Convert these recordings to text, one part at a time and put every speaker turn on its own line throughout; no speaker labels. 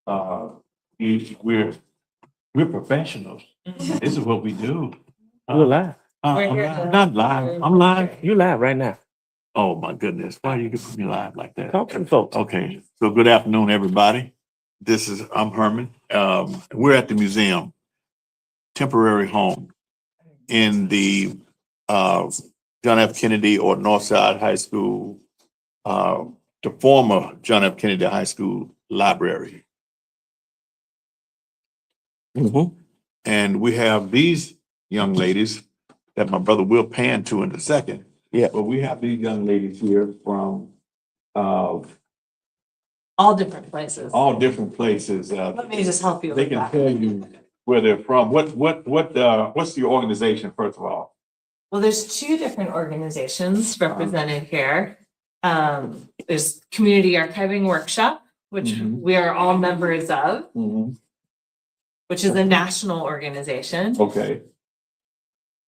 Uh, we're professionals. This is what we do.
You're live.
I'm live. Not live. I'm live.
You live right now.
Oh, my goodness. Why you can put me live like that?
Talk to the folks.
Okay, so good afternoon, everybody. I'm Herman. We're at the museum, temporary home in the John F. Kennedy or Northside High School, the former John F. Kennedy High School library.
Mm-hmm.
And we have these young ladies that my brother will pan to in a second.
Yeah.
But we have these young ladies here from
all different places.
all different places.
Let me just help you
They
with
can
that.
tell you where they're from. What's your organization, first of all?
Well, there's two different organizations represented here. There's Community Archiving Workshop, which
Mhm.
we are all members of, which is a national organization.
Okay,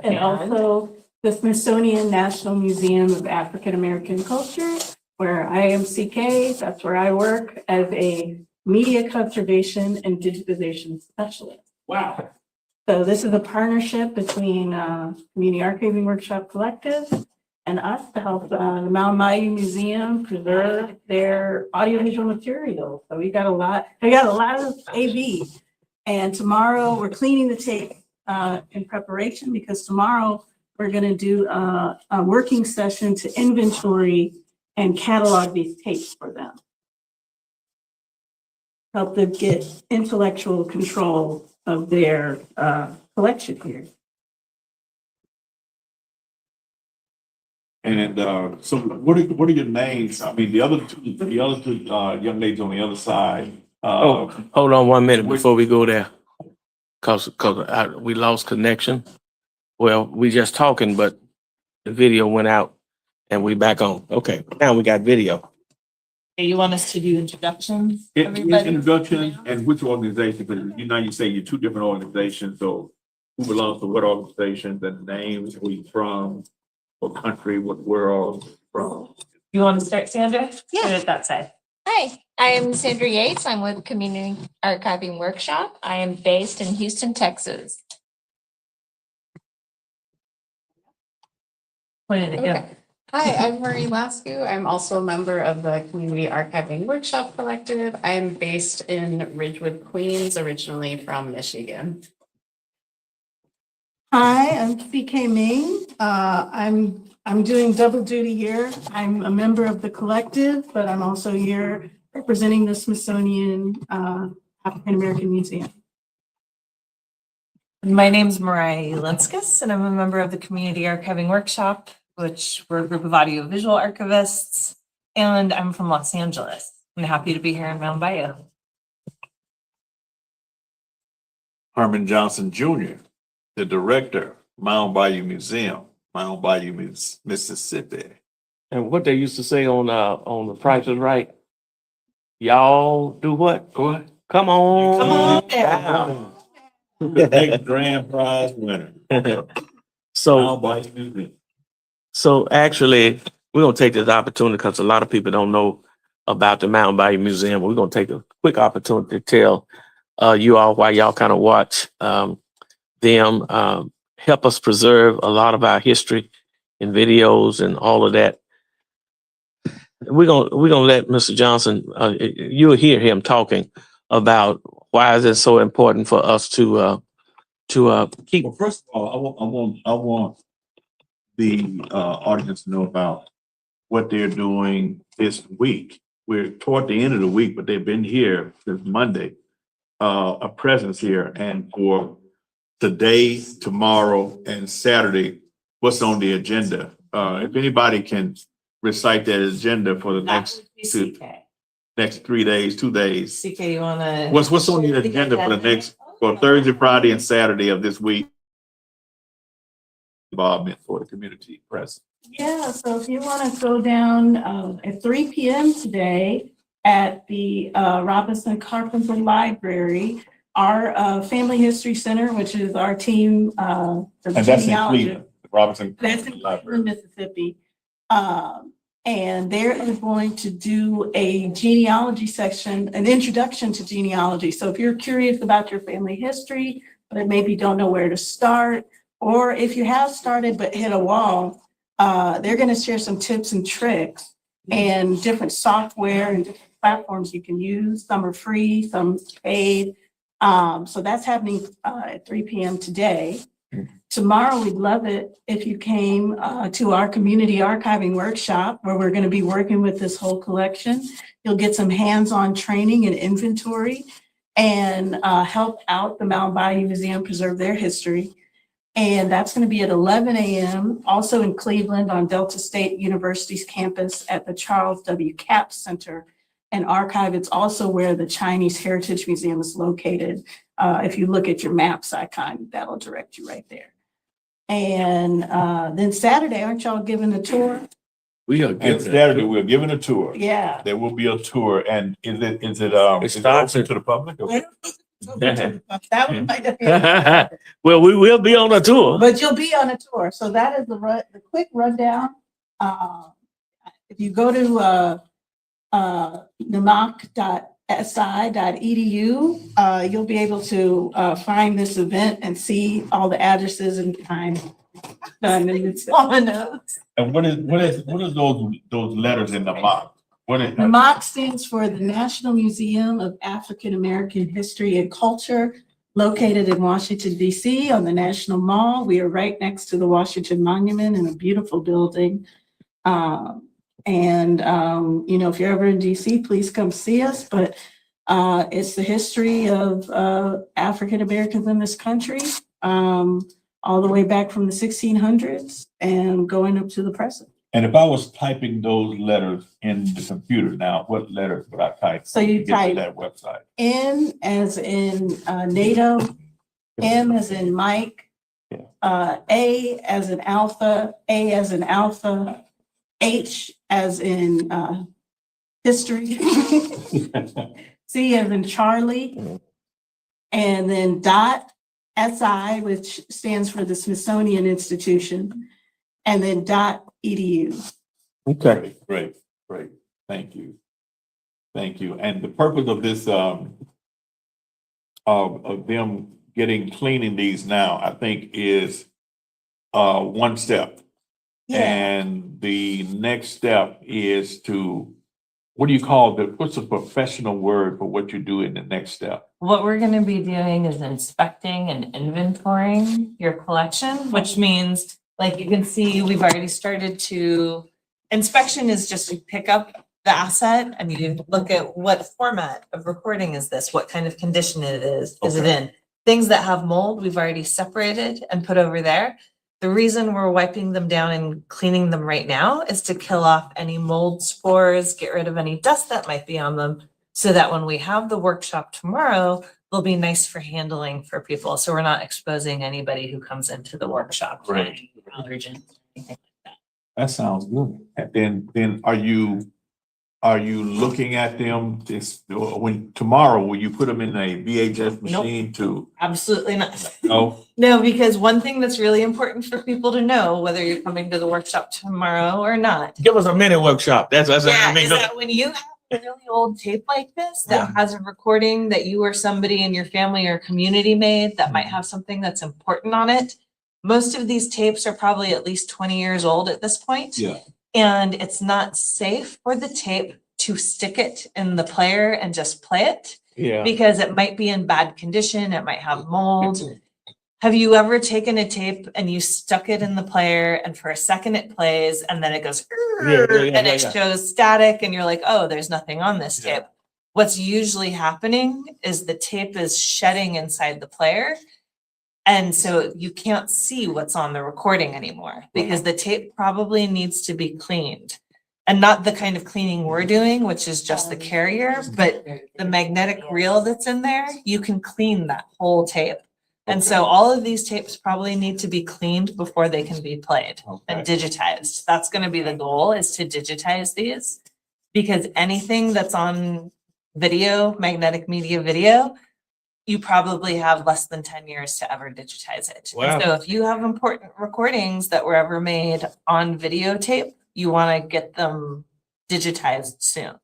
And also the Smithsonian National Museum of African American Culture, where I am CK, that's where I work as a media conservation and digitization specialist.
wow.
So this is a partnership between Community Archiving Workshop Collective and us to help the Mount Mayu Museum preserve their audiovisual material. So we got a lot of AV. And tomorrow we're cleaning the tape in preparation because tomorrow we're going to do a working session to inventory and catalog these tapes for them. Help them get intellectual control of their collection here.
And so what are your names? I mean, the other two young ladies on the other side.
Hold on 1 minute before we go there. Cause we lost connection. Well, we just talking, but the video went out and we back on. Okay, now we got video.
You want us to do introductions?
Introduction and which organization, because you say you're two different organizations, so who belongs to what organizations and names, where you from, what country, what world from.
You want to start, Sandra?
Yeah.
Start at that side.
Hi, I'm Sandra Yates. I'm with Community Archiving Workshop. I am based in Houston, Texas.
Pointed at you.
Okay. Hi, I'm Marie Lascu. I'm also a member of the Community Archiving Workshop Collective. I am based in Ridgewood, Queens, originally from Michigan.
Hi, I'm CK Ming. I'm doing double duty here. I'm a member of the collective, but I'm also here representing the Smithsonian African American Museum.
My name's Mariah Ulinskis, and I'm a member of the Community Archiving Workshop, which we're a group of audiovisual archivists, and I'm from Los Angeles. I'm happy to be here in Mound Bayou.
Herman Johnson Jr., the director, Mound Bayou Museum, Mound Bayou, Mississippi.
And what they used to say on The Price is Right, y'all do what?
What?
Come on.
Come on
down.
The next grand prize winner.
So,
Mound Bayou Museum.
so actually, we're gonna take this opportunity because a lot of people don't know about the Mountain Bayou Museum. We're gonna take a quick opportunity to tell you all why y'all kind of watch them help us preserve a lot of our history and videos and all of that. We're gonna let Mr. Johnson. You'll hear him talking about why is it so important for us to keep.
Well, first of all, I want the audience to know about what they're doing this week. We're toward the end of the week, but they've been here since Monday, a presence here. And for today, tomorrow, and Saturday, what's on the agenda? If anybody can recite that agenda for the next 3 days, 2 days.
CK, you want to?
What's on the agenda for Thursday, Friday, and Saturday of this week? Involvement for the community press.
Yeah, so if you want to go down at 3 p.m. today at the Robinson Carpenter Library, our Family History Center, which is our team.
And that's in Cleveland, Robinson.
That's in
Library.
Cleveland, Mississippi. And they're going to do a genealogy section, an introduction to genealogy. So if you're curious about your family history, but maybe don't know where to start, or if you have started but hit a wall, they're going to share some tips and tricks and different software and different platforms you can use. Some are free, some paid. So that's happening at 3 p.m. today. Tomorrow, we'd love it if you came to our community archiving workshop where we're going to be working with this whole collection. You'll get some hands-on training and inventory and help out the Mound Bayou Museum preserve their history. And that's going to be at 11 a.m. also in Cleveland on Delta State University's campus at the Charles W. Capps Center and Archive. It's also where the Chinese Heritage Museum is located. If you look at your maps icon, that'll direct you right there. And then Saturday, aren't y'all giving a tour?
We are
And
giving
Saturday, we're giving a tour.
Yeah.
There will be a tour, and is it
starts
open to the public?
I don't know. That one might not be.
Well, we will be on a tour.
But you'll be on a tour. So that is the quick rundown. If you go to namac.si.edu, you'll be able to find this event and see all the addresses and time. And it's on the notes.
And what is those letters in the mock? What is
NAMAC stands for the National Museum of African American History and Culture, located in Washington, D.C. on the National Mall. We are right next to the Washington Monument in a beautiful building. You know, if you're ever in D.C., please come see us. But it's the history of African Americans in this country, all the way back from the 1600s and going up to the present.
And if I was typing those letters in the computer now, what letters would I type?
So you
to get to
type
that website.
N as in NATO, M as in Mike, A as in Alpha, A as in Alpha, H as in history, C as in Charlie, and then dot SI, which stands for the Smithsonian Institution, and then dot edu.
Okay.
Great. Thank you. And the purpose of this, of them cleaning these now, I think is one step.
Yeah,
And the next step is to, what's a professional word for what you do in the next step?
What we're going to be doing is inspecting and inventorying your collection, which means, like you can see, we've already started to, inspection is just to pick up the asset and you look at what format of recording is this, what kind of condition it is it in? Things that have mold, we've already separated and put over there. The reason we're wiping them down and cleaning them right now is to kill off any mold spores, get rid of any dust that might be on them, so that when we have the workshop tomorrow, they'll be nice for handling for people. So we're not exposing anybody who comes into the workshop. to
Right.
any allergens, anything like that.
That sounds good. And then are you looking at them tomorrow, will you put them in a VHS machine to,
Absolutely not.
no?
No, because one thing that's really important for people to know, whether you're coming to the workshop tomorrow or not,
Give us a mini workshop. That's
is that when you have a really old tape like this that has a recording that you or somebody in your family or community made that might have something that's important on it, most of these tapes are probably at least 20 years old at this point.
Yeah.
And it's not safe for the tape to stick it in the player and just play it
Yeah.
because it might be in bad condition. It might have mold. Have you ever taken a tape and you stuck it in the player and for a second it plays and then it goes and it shows static and you're like, oh, there's nothing on this tape. What's usually happening is the tape is shedding inside the player. And so you can't see what's on the recording anymore because the tape probably needs to be cleaned. And not the kind of cleaning we're doing, which is just the carrier, but the magnetic reel that's in there, you can clean that whole tape. And so all of these tapes probably need to be cleaned before they can be played and digitized. That's going to be the goal, is to digitize these, because anything that's on video, magnetic media video, you probably have less than 10 years to ever digitize it.
Wow.
And so if you have important recordings that were ever made on videotape, you want to get them digitized soon.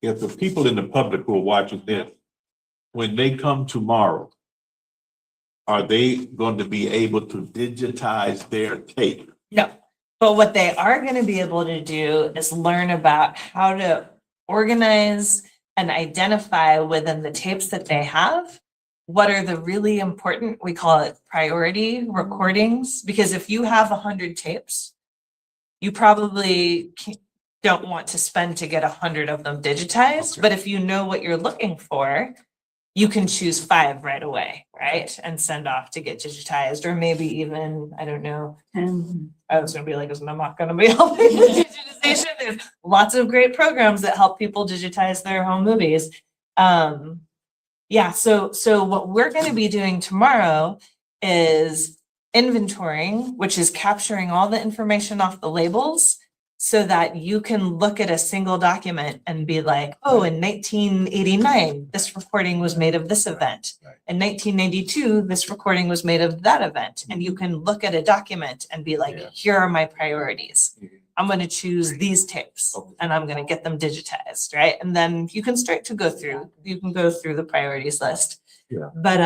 If the people in the public who are watching this, when they come tomorrow, are they going to be able to digitize their tape?
No, but what they are going to be able to do is learn about how to organize and identify within the tapes that they have what are the really important, we call it priority recordings, because if you have 100 tapes, you probably don't want to spend to get 100 of them digitized, but if you know what you're looking for, you can choose 5 right away, right? And send off to get digitized, or maybe even, I don't know.
And
I was gonna be like, I'm not gonna be helping with digitization. There's lots of great programs that help people digitize their home movies. Yeah, so what we're gonna be doing tomorrow is inventorying, which is capturing all the information off the labels so that you can look at a single document and be like, oh, in 1989, this recording was made of this event. In 1992, this recording was made of that event. And you can look at a document and be like, here are my priorities. I'm going to choose these tapes and I'm going to get them digitized, right? And then you can start to go through, you can go through the priorities list.
Yeah.
But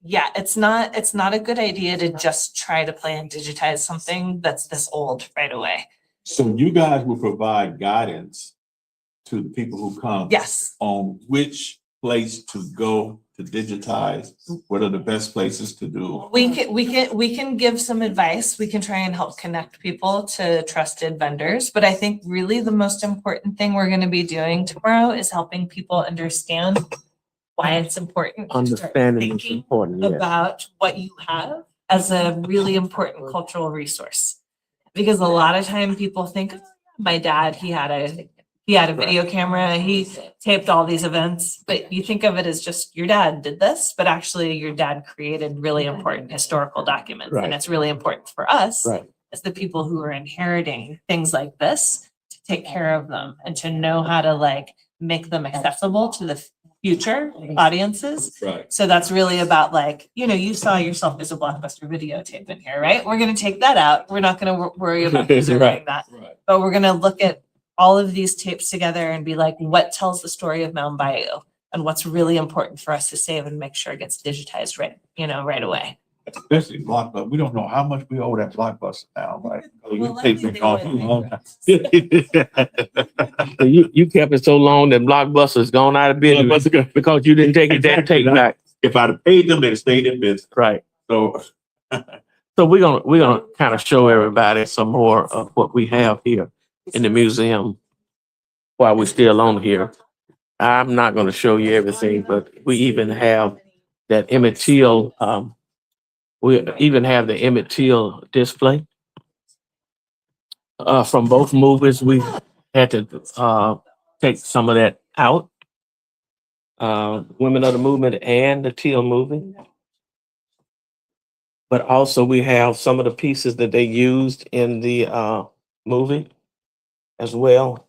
yeah, it's not a good idea to just try to play and digitize something that's this old right away.
So you guys will provide guidance to the people who come
Yes.
on which place to go to digitize, what are the best places to do?
We can give some advice. We can try and help connect people to trusted vendors. But I think really the most important thing we're going to be doing tomorrow is helping people understand why it's important to start
Understanding is
thinking
important, yes.
about what you have as a really important cultural resource. Because a lot of time people think, oh, my dad, he had a video camera, he taped all these events, but you think of it as just your dad did this, but actually your dad created really important historical documents.
Right.
And it's really important for us
Right.
as the people who are inheriting things like this to take care of them and to know how to like make them accessible to the future audiences.
Right.
So that's really about like, you saw yourself as a Blockbuster videotape in here, right? We're going to take that out. We're not going to worry about preserving
Right.
that,
Right.
but we're going to look at all of these tapes together and be like, what tells the story of Mountain Bayou and what's really important for us to save and make sure it gets digitized right away.
Especially Blockbuster. We don't know how much we owe that Blockbuster now, right?
Well,
We take
luckily
it
they
off
wouldn't.
long time.
You kept it so long that Blockbuster's gone out of business because you didn't take it that take back.
If I'd have paid them, they'd have stayed in business.
Right.
So
So we're gonna kind of show everybody some more of what we have here in the museum while we're still on here. I'm not gonna show you everything, but we even have that Emmett Till, we even have the Emmett Till display. From both movies, we had to take some of that out. Women of the Movement and the Till movie. But also we have some of the pieces that they used in the movie as well.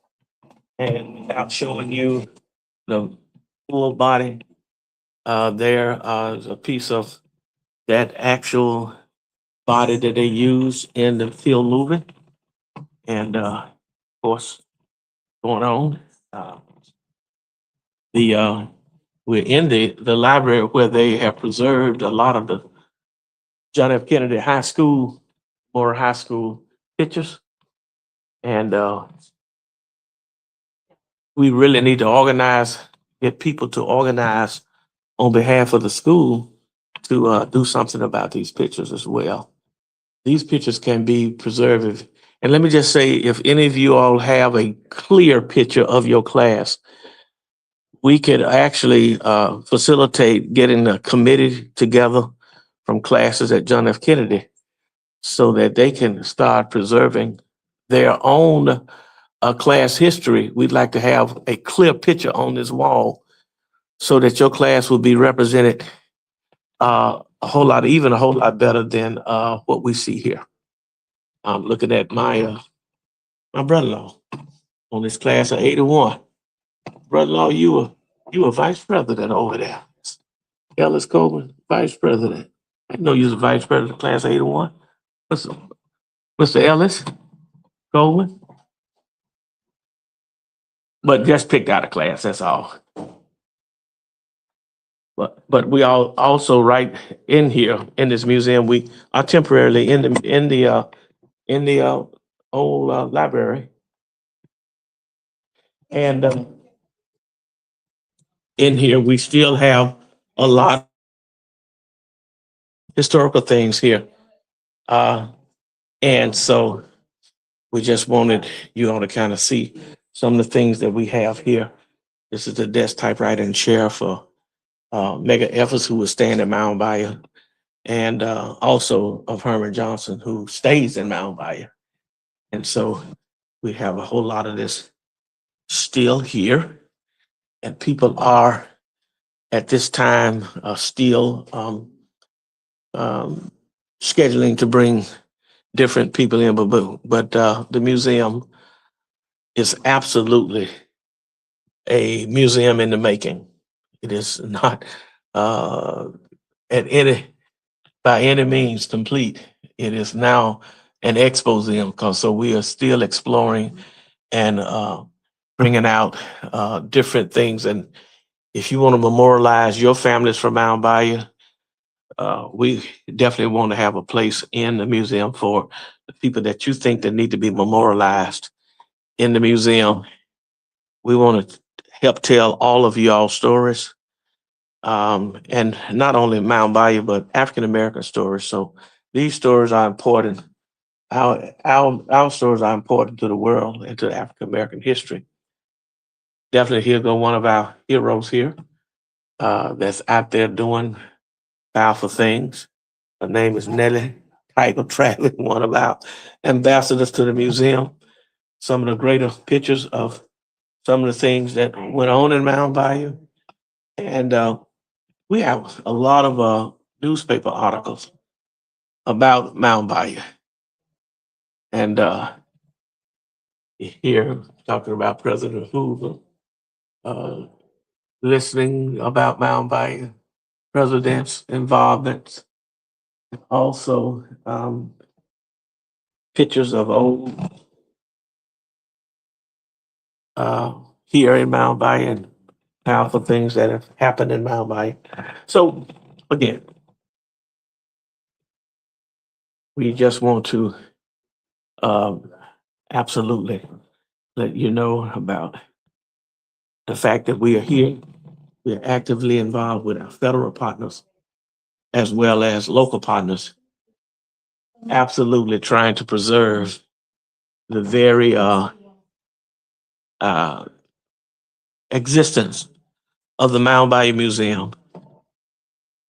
And without showing you the full body, there is a piece of that actual body that they used in the Till movie. And of course, going on, we're in the library where they have preserved a lot of the John F. Kennedy High School, Moore High School pictures. And we really need to get people to organize on behalf of the school to do something about these pictures as well. These pictures can be preserved. And let me just say, if any of you all have a clear picture of your class, we could actually facilitate getting a committee together from classes at John F. Kennedy so that they can start preserving their own class history. We'd like to have a clear picture on this wall so that your class will be represented a whole lot better than what we see here. I'm looking at my brother-in-law on this class of 81. Brother-in-law, you were vice president over there. Ellis Coleman, vice president. I know you was vice president of class of 81. Mr. Ellis, Coleman? But just picked out a class, that's all. But we all also right in here in this museum, we are temporarily in the old library. And in here, we still have a lot of historical things here. And so we just wanted you all to kind of see some of the things that we have here. This is the desk typewriter and chair for Mega Evers, who was staying in Mount Bayou, and also of Herman Johnson, who stays in Mount Bayou. And so we have a whole lot of this still here. And people are at this time still scheduling to bring different people in, but the museum is absolutely a museum in the making. It is not at any by any means complete. It is now an exposium, because so we are still exploring and bringing out different things. And if you want to memorialize your families from Mount Bayou, we definitely want to have a place in the museum for the people that you think that need to be memorialized in the museum. We want to help tell all of y'all stories, and not only Mount Bayou, but African American stories. So these stories are important. Our stories are important to the world and to African American history. Definitely, here go one of our heroes here that's out there doing powerful things. Her name is Nellie Tiger Travis, one of our ambassadors to the museum. Some of the greater pictures of some of the things that went on in Mount Bayou. And we have a lot of newspaper articles about Mount Bayou. And here, talking about President Hoover, listening about Mount Bayou, president's involvement, also pictures of old here in Mount Bayou and powerful things that have happened in Mount Bayou. So again, we just want to absolutely let you know about the fact that we are here. We are actively involved with our federal partners as well as local partners, absolutely trying to preserve the very existence of the Mount Bayou Museum.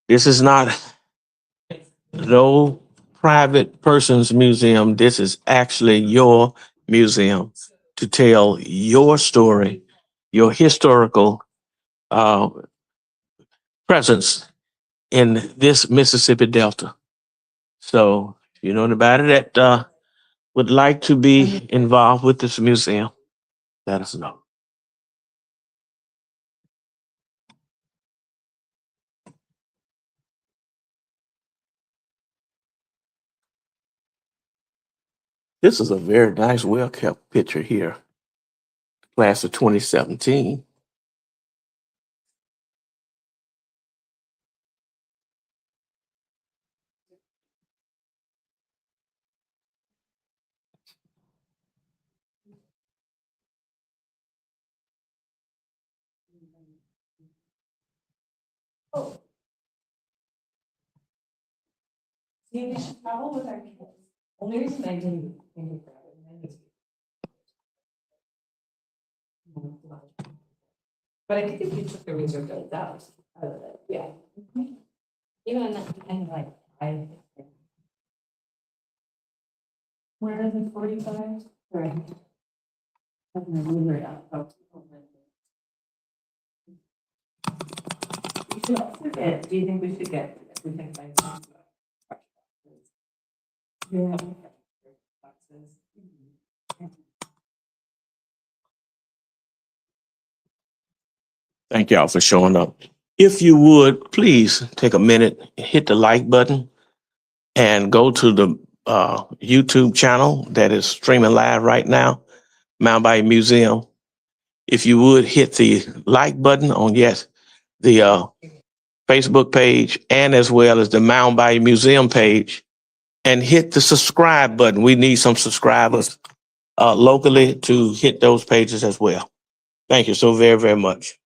This is not no private person's museum. This is actually your museum to tell your story, your historical presence in this Mississippi Delta. So, if you know anybody that would like to be involved with this museum, let us know. This is a very nice, well-kept picture here, class of 2017.
See, we should travel with our kids. Only reason I didn't. But I think if you took the reserve goes out, yeah. Even and like where are the 45? Right. We should also get, do you think we should get, if we can find some? Yeah.
Thank y'all for showing up. If you would, please take a minute, hit the like button, and go to the YouTube channel that is streaming live right now, Mountain Bayou Museum. If you would hit the like button on the Facebook page and as well as the Mountain Bayou Museum page, and hit the subscribe button. We need some subscribers locally to hit those pages as well. Thank you so very, very much.